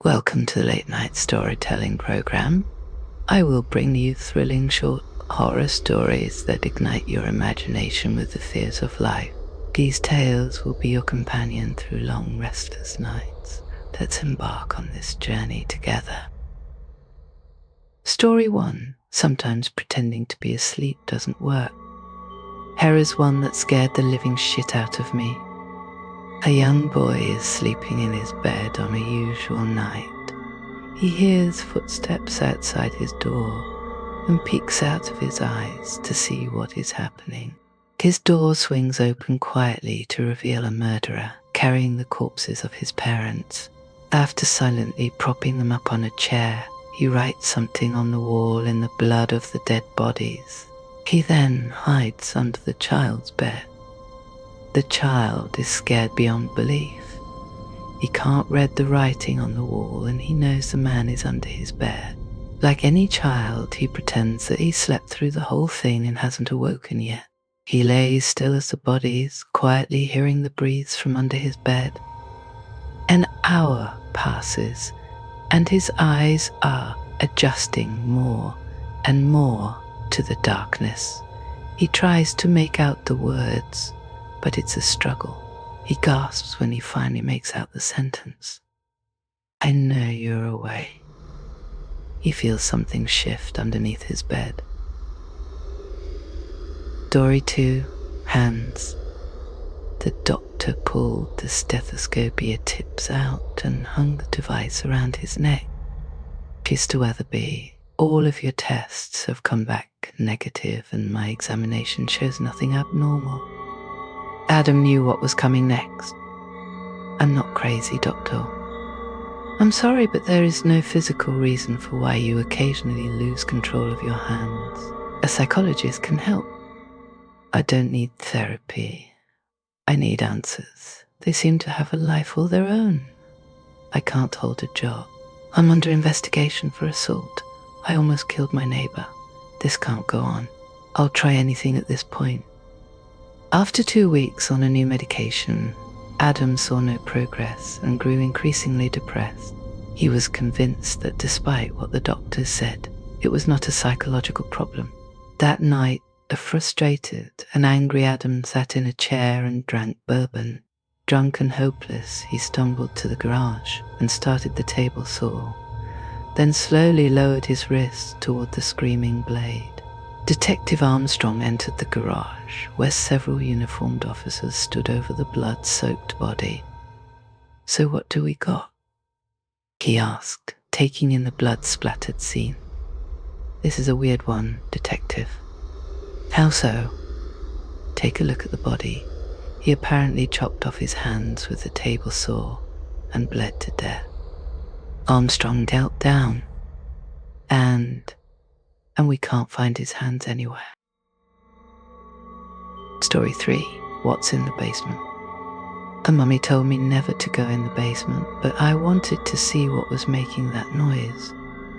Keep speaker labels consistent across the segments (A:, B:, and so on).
A: Welcome to the Late Night Storytelling Program. I will bring you thrilling short horror stories that ignite your imagination with the fears of life. These tales will be your companion through long, restless nights. Let's embark on this journey together. Story 1. Sometimes pretending to be asleep doesn't work. Here is one that scared the living shit out of me. A young boy is sleeping in his bed on a usual night. He hears footsteps outside his door and peeks out of his eyes to see what is happening. His door swings open quietly to reveal a murderer carrying the corpses of his parents. After silently propping them up on a chair, he writes something on the wall in the blood of the dead bodies. He then hides under the child's bed. The child is scared beyond belief. He can't read the writing on the wall and he knows the man is under his bed. Like any child, he pretends that he slept through the whole thing and hasn't awoken yet. He lays still as the bodies, quietly hearing the breaths from under his bed. An hour passes and his eyes are adjusting more and more to the darkness. He tries to make out the words, but it's a struggle. He gasps when he finally makes out the sentence. I know you're away. He feels something shift underneath his bed. Story 2. Hands. The doctor pulled the stethoscopia tips out and hung the device around his neck. Mr. Weatherby, all of your tests have come back negative and my examination shows nothing abnormal. Adam knew what was coming next. I'm not crazy, Doctor. I'm sorry, but there is no physical reason for why you occasionally lose control of your hands. A psychologist can help. I don't need therapy. I need answers. They seem to have a life all their own. I can't hold a job. I'm under investigation for assault. I almost killed my neighbor. This can't go on. I'll try anything at this point. After 2 weeks on a new medication, Adam saw no progress and grew increasingly depressed. He was convinced that despite what the doctors said, it was not a psychological problem. That night, a frustrated and angry Adam sat in a chair and drank bourbon. Drunk and hopeless, he stumbled to the garage and started the table saw, then slowly lowered his wrist toward the screaming blade. Detective Armstrong entered the garage, where several uniformed officers stood over the blood-soaked body. So what do we got? He asked, taking in the blood-splattered scene. This is a weird one, Detective. How so? Take a look at the body. He apparently chopped off his hands with the table saw and bled to death. Armstrong knelt down, and we can't find his hands anywhere. Story 3. What's in the basement? A mummy told me never to go in the basement, but I wanted to see what was making that noise.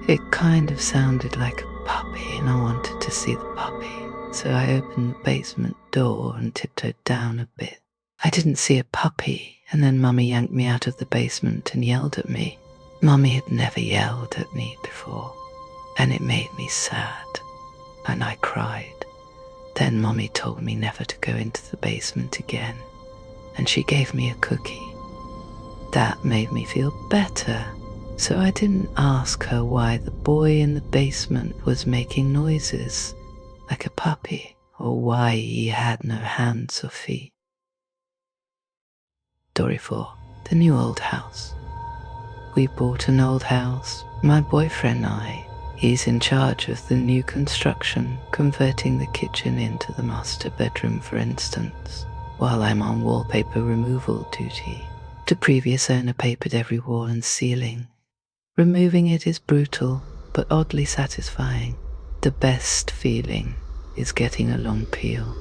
A: It kind of sounded like a puppy, and I wanted to see the puppy, so I opened the basement door and tiptoed down a bit. I didn't see a puppy, and then Mummy yanked me out of the basement and yelled at me. Mummy had never yelled at me before, and it made me sad, and I cried. Then Mummy told me never to go into the basement again, and she gave me a cookie. That made me feel better, so I didn't ask her why the boy in the basement was making noises like a puppy, or why he had no hands or feet. Story 4. The new old house. We bought an old house, my boyfriend and I. He's in charge of the new construction, converting the kitchen into the master bedroom, for instance, while I'm on wallpaper removal duty. The previous owner papered every wall and ceiling. Removing it is brutal, but oddly satisfying. The best feeling is getting a long peel,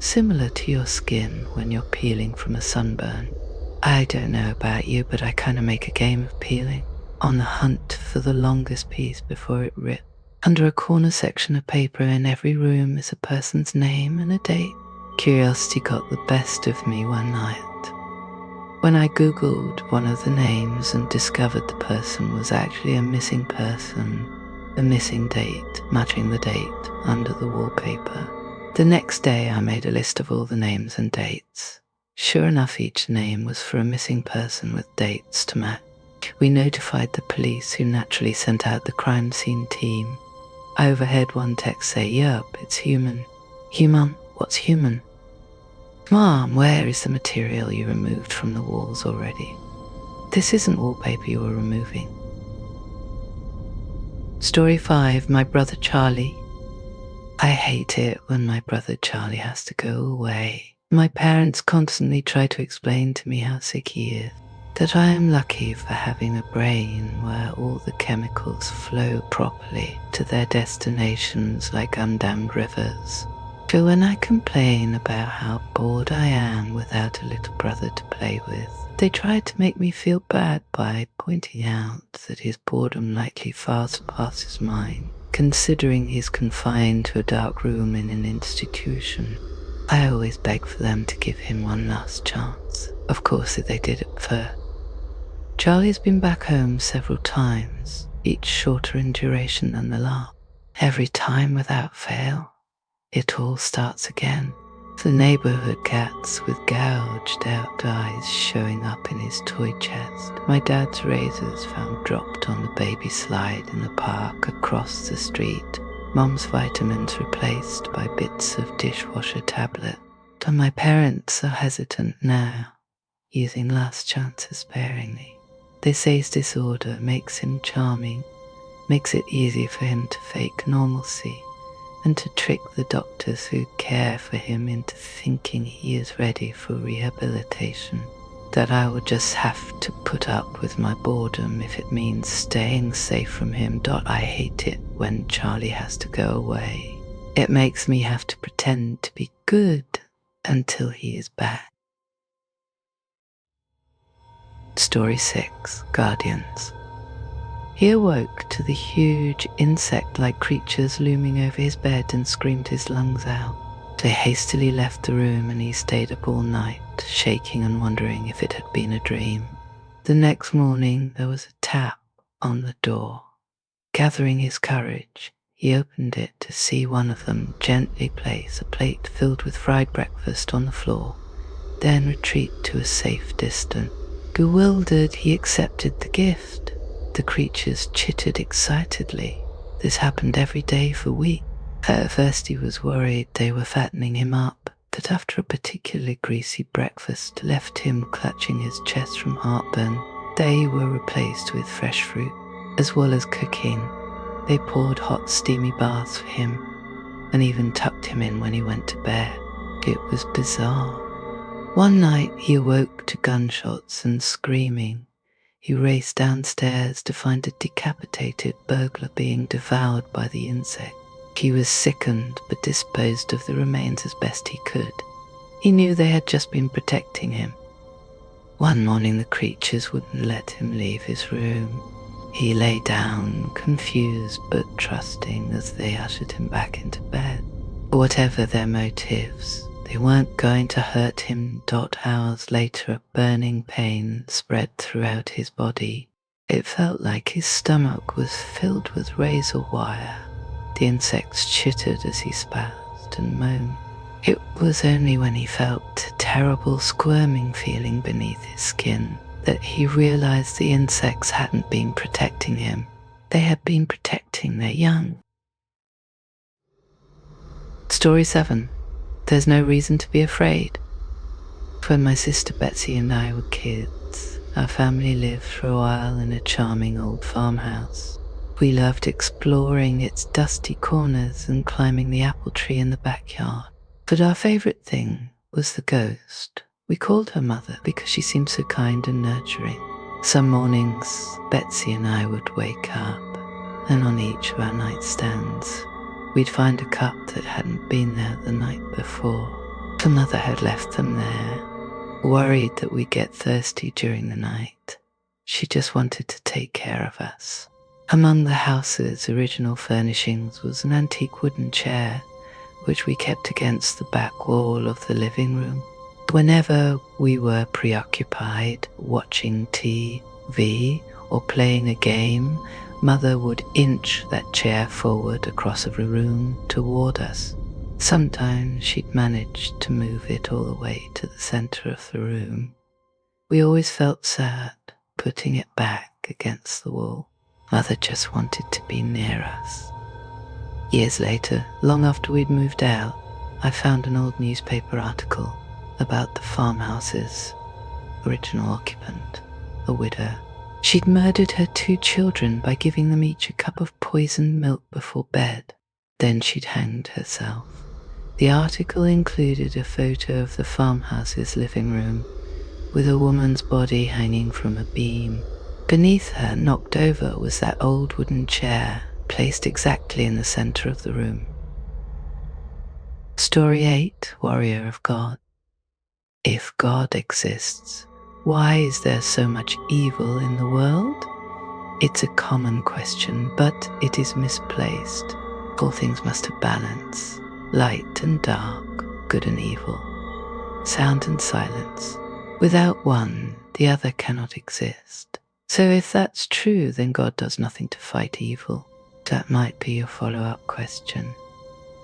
A: similar to your skin when you're peeling from a sunburn. I don't know about you, but I kind of make a game of peeling, on the hunt for the longest piece before it rips. Under a corner section of paper in every room is a person's name and a date. Curiosity got the best of me one night. When I googled one of the names and discovered the person was actually a missing person, a missing date matching the date under the wallpaper. The next day I made a list of all the names and dates. Sure enough, each name was for a missing person with dates to match. We notified the police, who naturally sent out the crime scene team. I overheard one text say, "Yup, it's human." "Human? What's human?" "Mom, where is the material you removed from the walls already? This isn't wallpaper you were removing." Story 5, My Brother Charlie. I hate it when my brother Charlie has to go away. My parents constantly try to explain to me how sick he is, that I am lucky for having a brain where all the chemicals flow properly to their destinations like undammed rivers. So when I complain about how bored I am without a little brother to play with, they try to make me feel bad by pointing out that his boredom likely far surpasses mine, considering he's confined to a dark room in an institution. I always beg for them to give him one last chance. Of course, they did it first. Charlie's been back home several times, each shorter in duration than the last. Every time without fail, it all starts again. The neighborhood cats with gouged out eyes showing up in his toy chest. My dad's razors found dropped on the baby slide in the park across the street. Mom's vitamins replaced by bits of dishwasher tablet. And my parents are hesitant now, using last chances sparingly. They say his disorder makes him charming, makes it easy for him to fake normalcy, and to trick the doctors who care for him into thinking he is ready for rehabilitation, that I will just have to put up with my boredom if it means staying safe from him. I hate it when Charlie has to go away. It makes me have to pretend to be good until he is back. Story 6, Guardians. He awoke to the huge insect-like creatures looming over his bed and screamed his lungs out. They hastily left the room and he stayed up all night, shaking and wondering if it had been a dream. The next morning there was a tap on the door. Gathering his courage, he opened it to see one of them gently place a plate filled with fried breakfast on the floor, then retreat to a safe distance. Bewildered, he accepted the gift. The creatures chittered excitedly. This happened every day for weeks. At first he was worried they were fattening him up, but after a particularly greasy breakfast left him clutching his chest from heartburn, they were replaced with fresh fruit, as well as cooking. They poured hot steamy baths for him, and even tucked him in when he went to bed. It was bizarre. One night he awoke to gunshots and screaming. He raced downstairs to find a decapitated burglar being devoured by the insect. He was sickened but disposed of the remains as best he could. He knew they had just been protecting him. One morning the creatures wouldn't let him leave his room. He lay down, confused but trusting, as they ushered him back into bed. Whatever their motives, they weren't going to hurt him. Hours later, a burning pain spread throughout his body. It felt like his stomach was filled with razor wire. The insects chittered as he spazzed and moaned. It was only when he felt a terrible squirming feeling beneath his skin that he realized the insects hadn't been protecting him. They had been protecting their young. Story 7. There's no reason to be afraid. When my sister Betsy and I were kids, our family lived for a while in a charming old farmhouse. We loved exploring its dusty corners and climbing the apple tree in the backyard. But our favorite thing was the ghost. We called her Mother because she seemed so kind and nurturing. Some mornings, Betsy and I would wake up, and on each of our nightstands, we'd find a cup that hadn't been there the night before. The Mother had left them there, worried that we'd get thirsty during the night. She just wanted to take care of us. Among the house's original furnishings was an antique wooden chair, which we kept against the back wall of the living room. Whenever we were preoccupied watching TV or playing a game, Mother would inch that chair forward across a room toward us. Sometimes she'd manage to move it all the way to the center of the room. We always felt sad putting it back against the wall. Mother just wanted to be near us. Years later, long after we'd moved out, I found an old newspaper article about the farmhouse's original occupant, a widow. She'd murdered her 2 children by giving them each a cup of poisoned milk before bed. Then she'd hanged herself. The article included a photo of the farmhouse's living room, with a woman's body hanging from a beam. Beneath her, knocked over, was that old wooden chair, placed exactly in the center of the room. Story 8, Warrior of God. If God exists, why is there so much evil in the world? It's a common question, but it is misplaced. All things must have balance, light and dark, good and evil, sound and silence. Without one, the other cannot exist. So if that's true, then God does nothing to fight evil. That might be your follow-up question.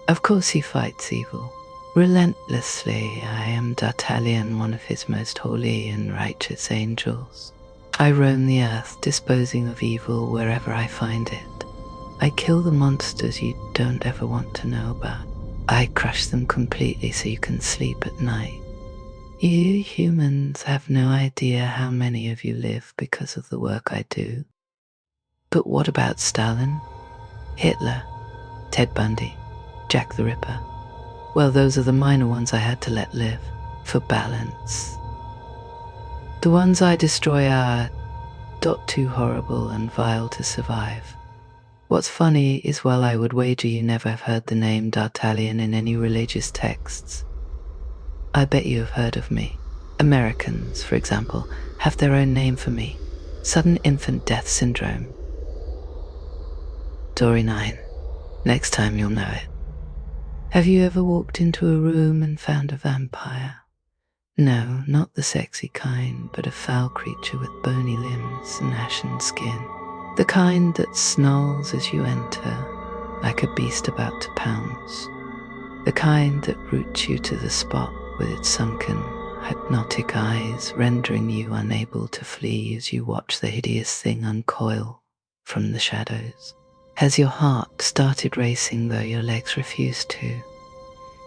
A: Of course he fights evil. Relentlessly. I am D'Artagnan, one of his most holy and righteous angels. I roam the earth, disposing of evil wherever I find it. I kill the monsters you don't ever want to know about. I crush them completely so you can sleep at night. You humans have no idea how many of you live because of the work I do. But what about Stalin, Hitler, Ted Bundy, Jack the Ripper? Well, those are the minor ones I had to let live, for balance. The ones I destroy are too horrible and vile to survive. What's funny is, well, I would wager you never have heard the name D'Artagnan in any religious texts. I bet you have heard of me. Americans, for example, have their own name for me. Sudden infant death syndrome. Story 9. Next time you'll know it. Have you ever walked into a room and found a vampire? No, not the sexy kind, but a foul creature with bony limbs and ashen skin. The kind that snarls as you enter, like a beast about to pounce. The kind that roots you to the spot with its sunken, hypnotic eyes, rendering you unable to flee as you watch the hideous thing uncoil from the shadows. Has your heart started racing though your legs refuse to?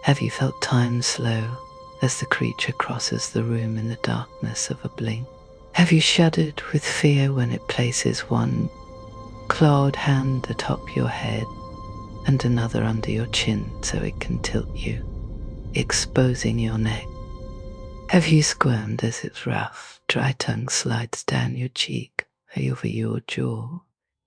A: Have you felt time slow as the creature crosses the room in the darkness of a blink? Have you shuddered with fear when it places one clawed hand atop your head and another under your chin so it can tilt you, exposing your neck? Have you squirmed as its rough, dry tongue slides down your cheek, over your jaw,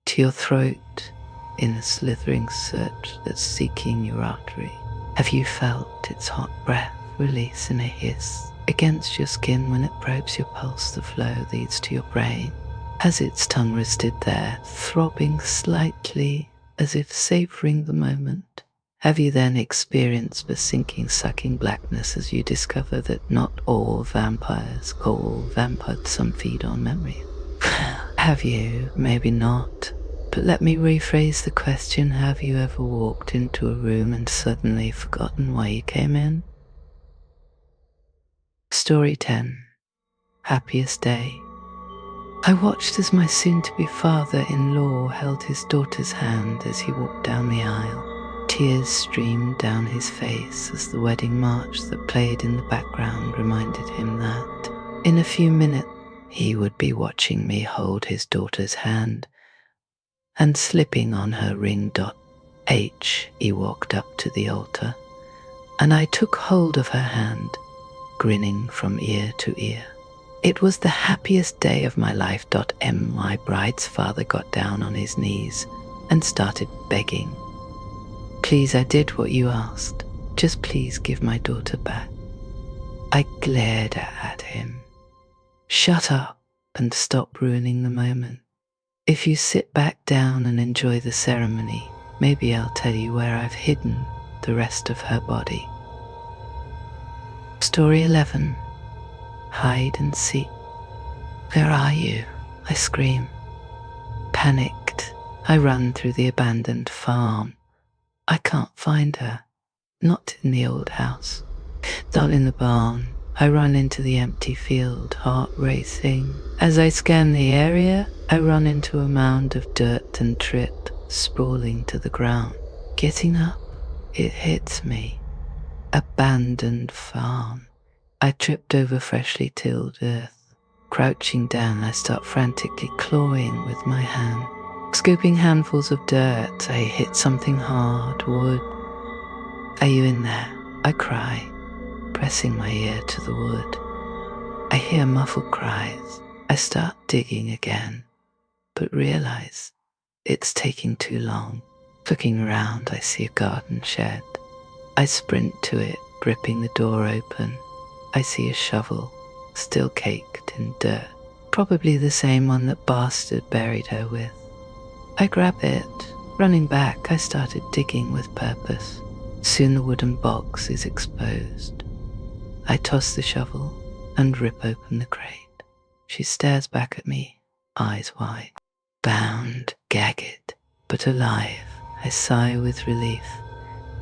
A: to your throat in a slithering search that's seeking your artery? Have you felt its hot breath release in a hiss against your skin when it probes your pulse? The flow leads to your brain. Has its tongue rested there, throbbing slightly as if savoring the moment? Have you then experienced the sinking, sucking blackness as you discover that not all vampires call vampires, some feed on memory? Have you? Maybe not. But let me rephrase the question. Have you ever walked into a room and suddenly forgotten why you came in? Story 10. Happiest Day. I watched as my soon-to-be father-in-law held his daughter's hand as he walked down the aisle. Tears streamed down his face as the wedding march that played in the background reminded him that in a few minutes he would be watching me hold his daughter's hand, and slipping on her ring H, he walked up to the altar, and I took hold of her hand, grinning from ear to ear. It was the happiest day of my life. My bride's father got down on his knees and started begging. Please, I did what you asked. Just please give my daughter back. I glared at him. Shut up and stop ruining the moment. If you sit back down and enjoy the ceremony, maybe I'll tell you where I've hidden the rest of her body. Story 11. hide and seek. Where are you? I scream. Panicked, I run through the abandoned farm. I can't find her. Not in the old house. Not in the barn. I run into the empty field, heart racing. As I scan the area, I run into a mound of dirt and trip, sprawling to the ground. Getting up, it hits me. Abandoned farm. I tripped over freshly tilled earth. Crouching down, I start frantically clawing with my hand. Scooping handfuls of dirt, I hit something hard, wood. Are you in there? I cry, pressing my ear to the wood. I hear muffled cries. I start digging again, but realize it's taking too long. Looking around, I see a garden shed. I sprint to it, ripping the door open. I see a shovel, still caked in dirt, probably the same one that bastard buried her with. I grab it. Running back, I started digging with purpose. Soon the wooden box is exposed. I toss the shovel and rip open the crate. She stares back at me, eyes wide. Bound, gagged, but alive, I sigh with relief.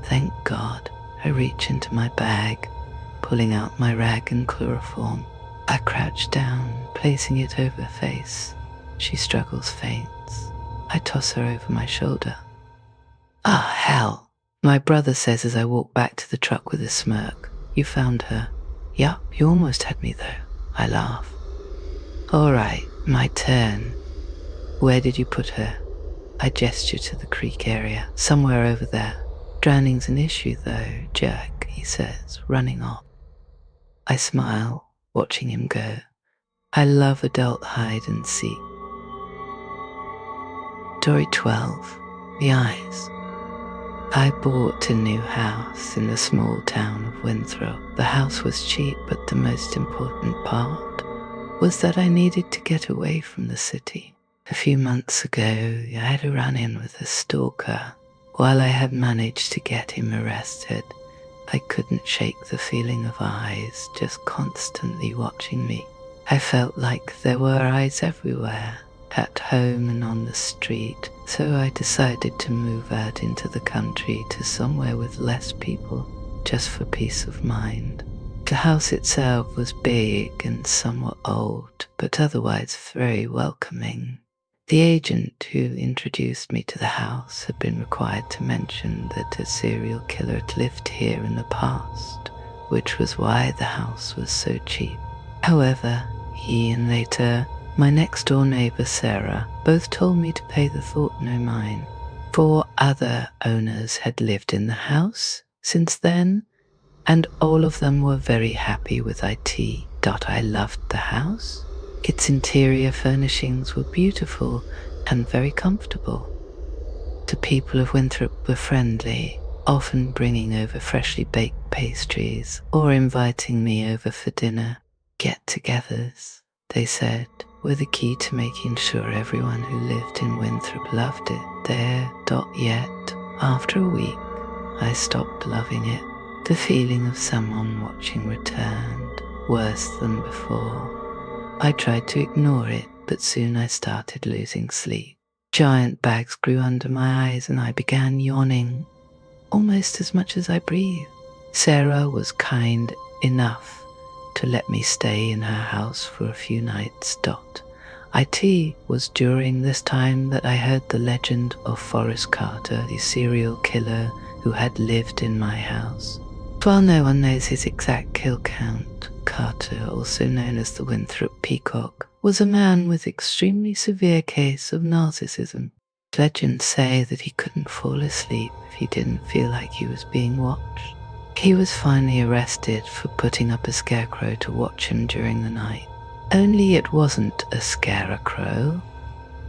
A: Thank God. I reach into my bag, pulling out my rag and chloroform. I crouch down, placing it over her face. She struggles, faints. I toss her over my shoulder. Ah, hell. My brother says as I walk back to the truck with a smirk. You found her. Yup, you almost had me though. I laugh. All right, my turn. Where did you put her? I gesture to the creek area, somewhere over there. Drowning's an issue though, Jack, he says, running off. I smile, watching him go. I love adult hide and seek. Story 12. The Eyes. I bought a new house in the small town of Winthrop. The house was cheap, but the most important part was that I needed to get away from the city. A few months ago, I had a run-in with a stalker. While I had managed to get him arrested, I couldn't shake the feeling of eyes just constantly watching me. I felt like there were eyes everywhere, at home and on the street, so I decided to move out into the country to somewhere with less people, just for peace of mind. The house itself was big and somewhat old, but otherwise very welcoming. The agent who introduced me to the house had been required to mention that a serial killer had lived here in the past, which was why the house was so cheap. However, he and later my next-door neighbor Sarah both told me to pay the thought no mind. 4 other owners had lived in the house since then, and all of them were very happy with it. I loved the house. Its interior furnishings were beautiful and very comfortable. The people of Winthrop were friendly, often bringing over freshly baked pastries or inviting me over for dinner. Get-togethers, they said, were the key to making sure everyone who lived in Winthrop loved it there. Yet, after a week, I stopped loving it. The feeling of someone watching returned, worse than before. I tried to ignore it, but soon I started losing sleep. Giant bags grew under my eyes and I began yawning, almost as much as I breathed. Sarah was kind enough to let me stay in her house for a few nights. It was during this time that I heard the legend of Forrest Carter, the serial killer who had lived in my house. While no one knows his exact kill count, Carter, also known as the Winthrop Peacock, was a man with extremely severe case of narcissism. Legends say that he couldn't fall asleep if he didn't feel like he was being watched. He was finally arrested for putting up a scarecrow to watch him during the night. Only it wasn't a scarecrow.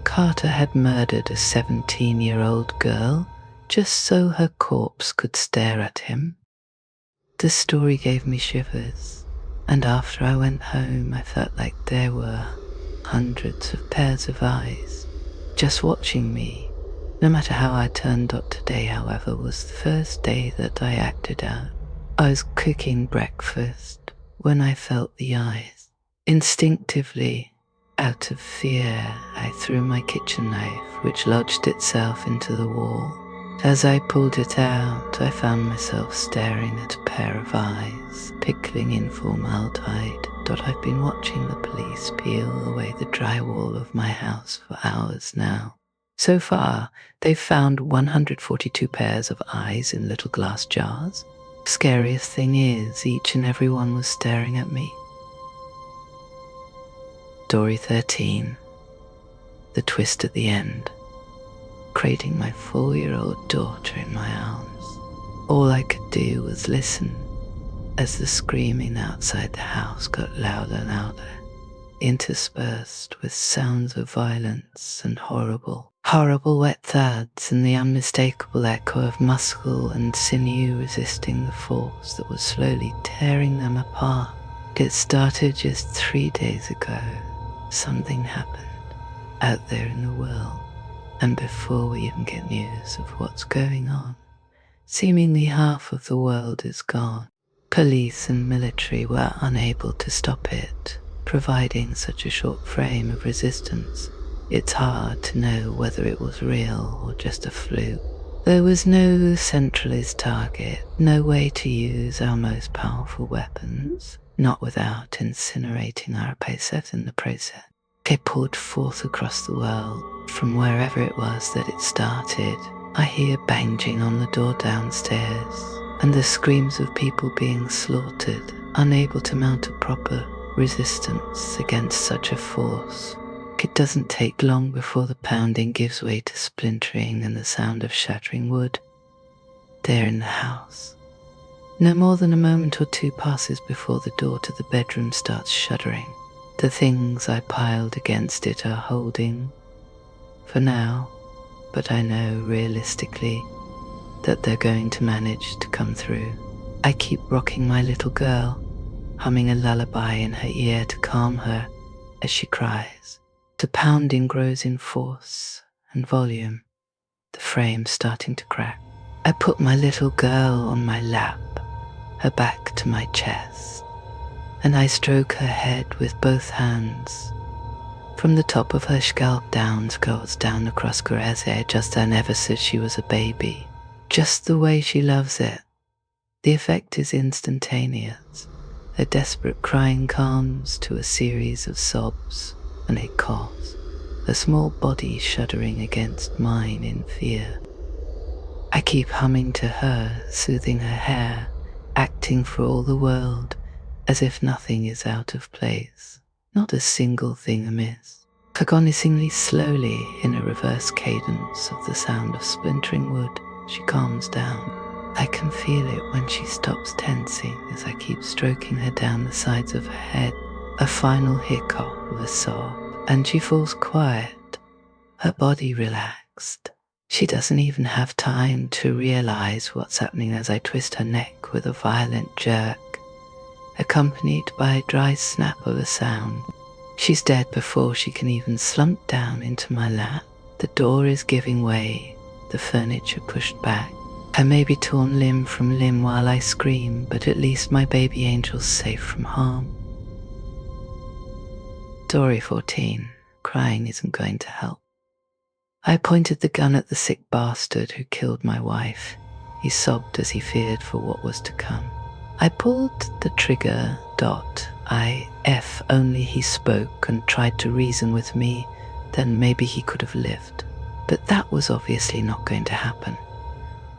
A: Carter had murdered a 17-year-old girl just so her corpse could stare at him. The story gave me shivers, and after I went home I felt like there were hundreds of pairs of eyes just watching me. No matter how I turned out today, however, was the first day that I acted out. I was cooking breakfast when I felt the eyes. Instinctively, out of fear, I threw my kitchen knife, which lodged itself into the wall. As I pulled it out, I found myself staring at a pair of eyes, pickling in formaldehyde. I've been watching the police peel away the drywall of my house for hours now. So far, they've found 142 pairs of eyes in little glass jars. Scariest thing is, each and every one was staring at me. Story 13. The twist at the end. Cradling my 4-year-old daughter in my arms. All I could do was listen as the screaming outside the house got louder and louder, interspersed with sounds of violence and horrible wet thuds and the unmistakable echo of muscle and sinew resisting the force that was slowly tearing them apart. It started just 3 days ago. Something happened out there in the world, and before we even get news of what's going on, seemingly half of the world is gone. Police and military were unable to stop it, providing such a short frame of resistance. It's hard to know whether it was real or just a fluke. There was no centralized target, no way to use our most powerful weapons, not without incinerating our oppressors in the process. It poured forth across the world, from wherever it was that it started. I hear banging on the door downstairs, and the screams of people being slaughtered, unable to mount a proper resistance against such a force. It doesn't take long before the pounding gives way to splintering and the sound of shattering wood. They're in the house. No more than a moment or two passes before the door to the bedroom starts shuddering. The things I piled against it are holding for now, but I know realistically that they're going to manage to come through. I keep rocking my little girl, humming a lullaby in her ear to calm her as she cries. The pounding grows in force and volume, the frame starting to crack. I put my little girl on my lap, her back to my chest, and I stroke her head with both hands. From the top of her scalp down goes down across her hair just as ever since she was a baby, just the way she loves it. The effect is instantaneous. A desperate crying calms to a series of sobs and a cough, a small body shuddering against mine in fear. I keep humming to her, soothing her hair, acting for all the world as if nothing is out of place, not a single thing amiss. Agonizingly slowly, in a reverse cadence of the sound of splintering wood, she calms down. I can feel it when she stops tensing as I keep stroking her down the sides of her head. A final hiccup of a sob, and she falls quiet, her body relaxed. She doesn't even have time to realize what's happening as I twist her neck with a violent jerk, accompanied by a dry snap of a sound. She's dead before she can even slump down into my lap. The door is giving way, the furniture pushed back. I may be torn limb from limb while I scream, but at least my baby angel's safe from harm. Story 14. Crying isn't going to help. I pointed the gun at the sick bastard who killed my wife. He sobbed as he feared for what was to come. I pulled the trigger. If only he spoke and tried to reason with me, then maybe he could have lived. But that was obviously not going to happen.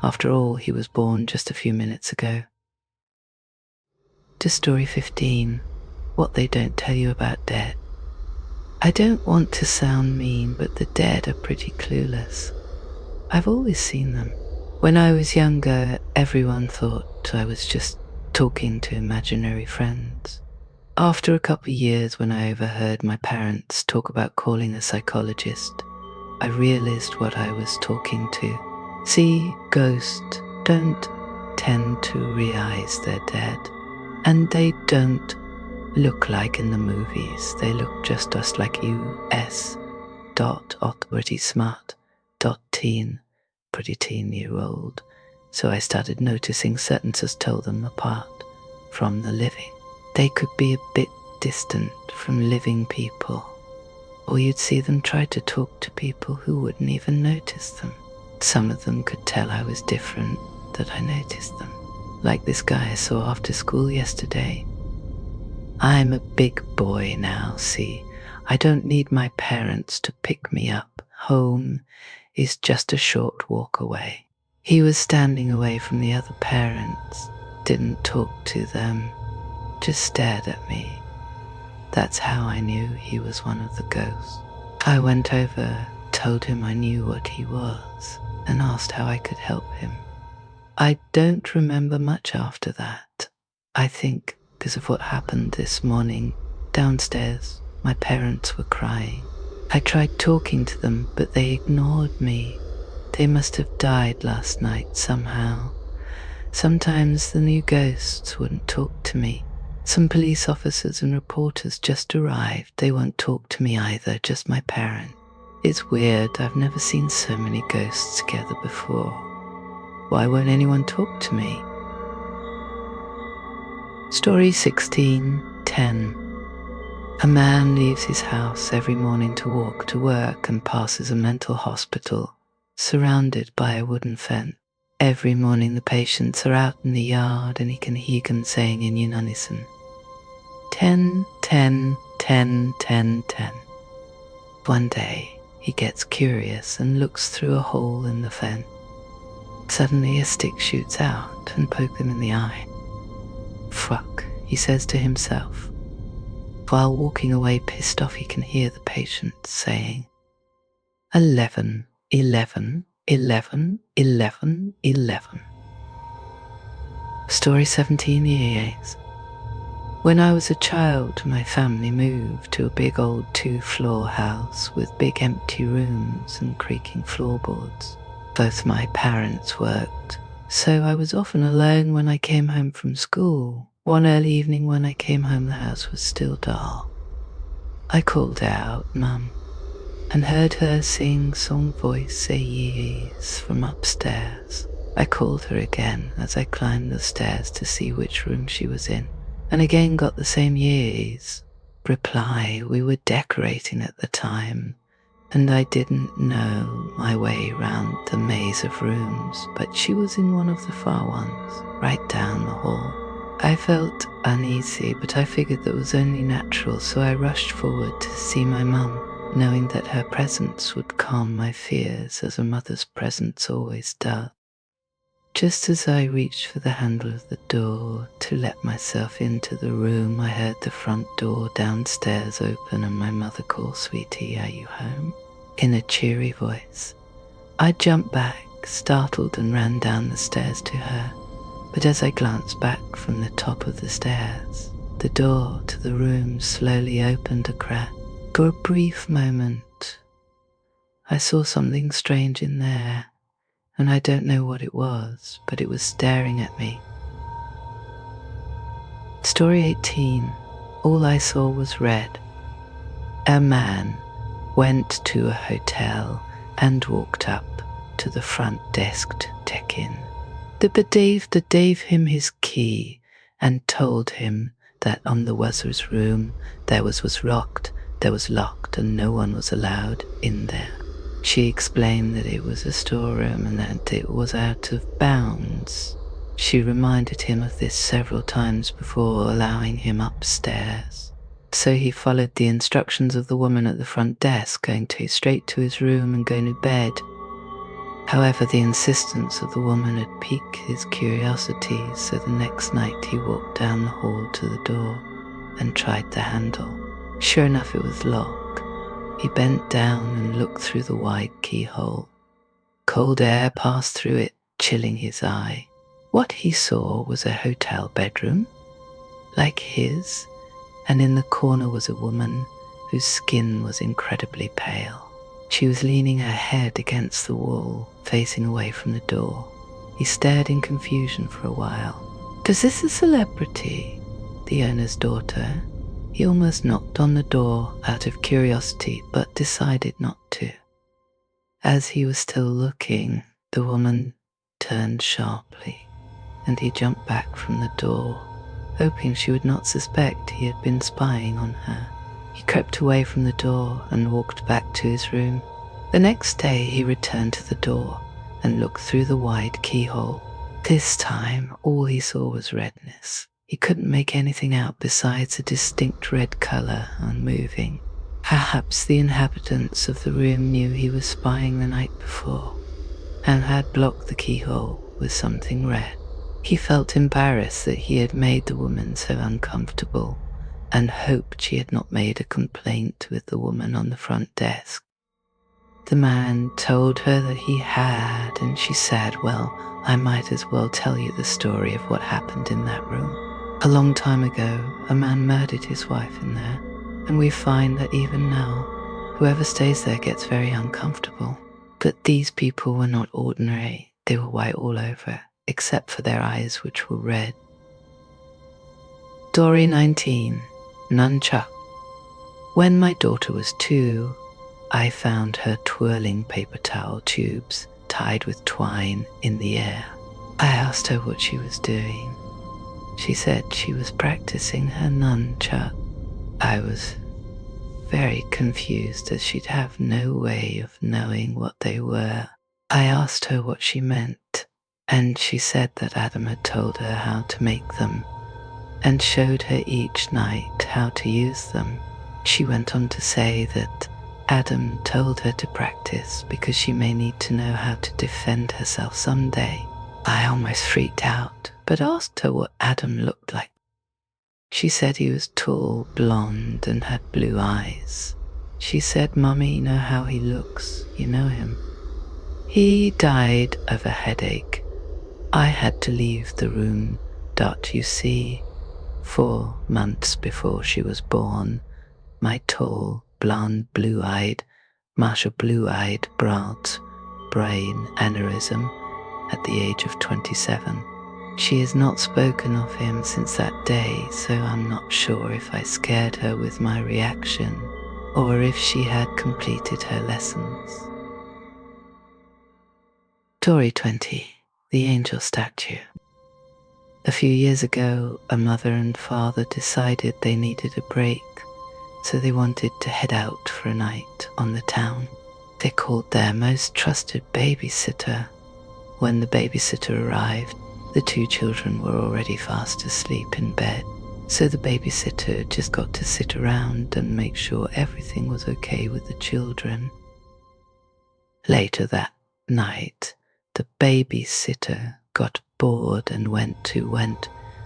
A: After all, he was born just a few minutes ago. To story 15. What they don't tell you about dead. I don't want to sound mean, but the dead are pretty clueless. I've always seen them. When I was younger, everyone thought I was just talking to imaginary friends. After a couple of years, when I overheard my parents talk about calling a psychologist, I realized what I was talking to. See, ghosts don't tend to realize they're dead, and they don't look like in the movies. They look just like pretty smart, teen, pretty teen-year-old. So I started noticing sentences told them apart from the living. They could be a bit distant from living people, or you'd see them try to talk to people who wouldn't even notice them. Some of them could tell I was different, that I noticed them. Like this guy I saw after school yesterday. I'm a big boy now, see. I don't need my parents to pick me up. Home is just a short walk away. He was standing away from the other parents, didn't talk to them, just stared at me. That's how I knew he was one of the ghosts. I went over, told him I knew what he was, and asked how I could help him. I don't remember much after that. I think because of what happened this morning. Downstairs, my parents were crying. I tried talking to them, but they ignored me. They must have died last night somehow. Sometimes the new ghosts wouldn't talk to me. Some police officers and reporters just arrived. They won't talk to me either, just my parents. It's weird, I've never seen so many ghosts together before. Why won't anyone talk to me? Story 16:10. A man leaves his house every morning to walk to work and passes a mental hospital, surrounded by a wooden fence. Every morning the patients are out in the yard and he can hear them saying in unison, 10, 10, 10, 10, 10. One day he gets curious and looks through a hole in the fence. Suddenly a stick shoots out and pokes him in the eye. Fuck, he says to himself. While walking away pissed off, he can hear the patients saying, 11, 11, 11, 11, 11. Story 17 years. When I was a child, my family moved to a big old 2-floor house with big empty rooms and creaking floorboards. Both my parents worked, so I was often alone when I came home from school. One early evening when I came home, the house was still dark. I called out, Mum, and heard her sing song voice say yes from upstairs. I called her again as I climbed the stairs to see which room she was in, and again got the same yes. Reply, we were decorating at the time, and I didn't know my way round the maze of rooms, but she was in one of the far ones, right down the hall. I felt uneasy, but I figured that was only natural, so I rushed forward to see my mum, knowing that her presence would calm my fears, as a mother's presence always does. Just as I reached for the handle of the door to let myself into the room, I heard the front door downstairs open and my mother call, Sweetie, are you home? In a cheery voice. I jumped back, startled, and ran down the stairs to her. But as I glanced back from the top of the stairs, the door to the room slowly opened a crack. For a brief moment, I saw something strange in there, and I don't know what it was, but it was staring at me. Story 18. All I saw was red. A man went to a hotel and walked up to the front desk to check in. The Dave gave him his key and told him that on the wazir's room there was locked, and no one was allowed in there. She explained that it was a storeroom and that it was out of bounds. She reminded him of this several times before allowing him upstairs. So he followed the instructions of the woman at the front desk, going straight to his room and going to bed. However, the insistence of the woman had piqued his curiosity, so the next night he walked down the hall to the door and tried the handle. Sure enough, it was locked. He bent down and looked through the wide keyhole. Cold air passed through it, chilling his eye. What he saw was a hotel bedroom, like his, and in the corner was a woman whose skin was incredibly pale. She was leaning her head against the wall, facing away from the door. He stared in confusion for a while. "Is this a celebrity?" The owner's daughter. He almost knocked on the door out of curiosity, but decided not to. As he was still looking, the woman turned sharply, and he jumped back from the door hoping she would not suspect he had been spying on her. He crept away from the door and walked back to his room. The next day he returned to the door and looked through the wide keyhole. This time all he saw was redness. He couldn't make anything out besides a distinct red colour unmoving. Perhaps the inhabitants of the room knew he was spying the night before and had blocked the keyhole with something red. He felt embarrassed that he had made the woman so uncomfortable and hoped she had not made a complaint with the woman on the front desk. The man told her that he had, and she said, "Well, I might as well tell you the story of what happened in that room. A long time ago, a man murdered his wife in there, and we find that even now, whoever stays there gets very uncomfortable. But these people were not ordinary. They were white all over, except for their eyes, which were red." Story 19. Nunchuck. When my daughter was 2, I found her twirling paper towel tubes tied with twine in the air. I asked her what she was doing. She said she was practicing her nunchuck. I was very confused as she'd have no way of knowing what they were. I asked her what she meant, and she said that Adam had told her how to make them and showed her each night how to use them. She went on to say that Adam told her to practice because she may need to know how to defend herself someday. I almost freaked out, but asked her what Adam looked like. She said he was tall, blonde, and had blue eyes. She said, "Mummy, you know how he looks? You know him. He died of a headache. I had to leave the room, you see. 4 months before she was born, my tall, blonde, blue-eyed, Marshall blue-eyed brought brain aneurysm at the age of 27. She has not spoken of him since that day, so I'm not sure if I scared her with my reaction or if she had completed her lessons." Story 20. The Angel Statue. A few years ago, a mother and father decided they needed a break, so they wanted to head out for a night on the town. They called their most trusted babysitter. When the babysitter arrived, the 2 children were already fast asleep in bed, so the babysitter just got to sit around and make sure everything was okay with the children. Later that night, the babysitter got bored and went,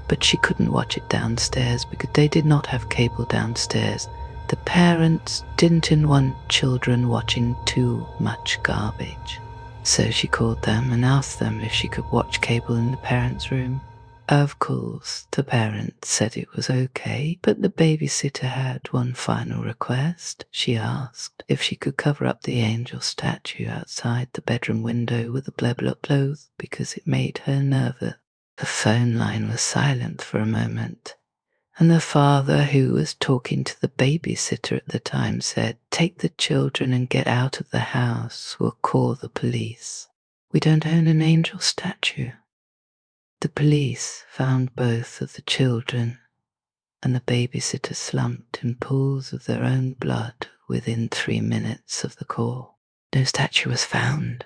A: but she couldn't watch it downstairs because they did not have cable downstairs. The parents didn't want children watching too much garbage. So she called them and asked them if she could watch cable in the parents' room. Of course, the parents said it was okay, but the babysitter had one final request. She asked if she could cover up the angel statue outside the bedroom window with a blebblop cloth because it made her nervous. The phone line was silent for a moment, and the father, who was talking to the babysitter at the time, said, "Take the children and get out of the house. We'll call the police. We don't own an angel statue." The police found both of the children, and the babysitter slumped in pools of their own blood within 3 minutes of the call. No statue was found,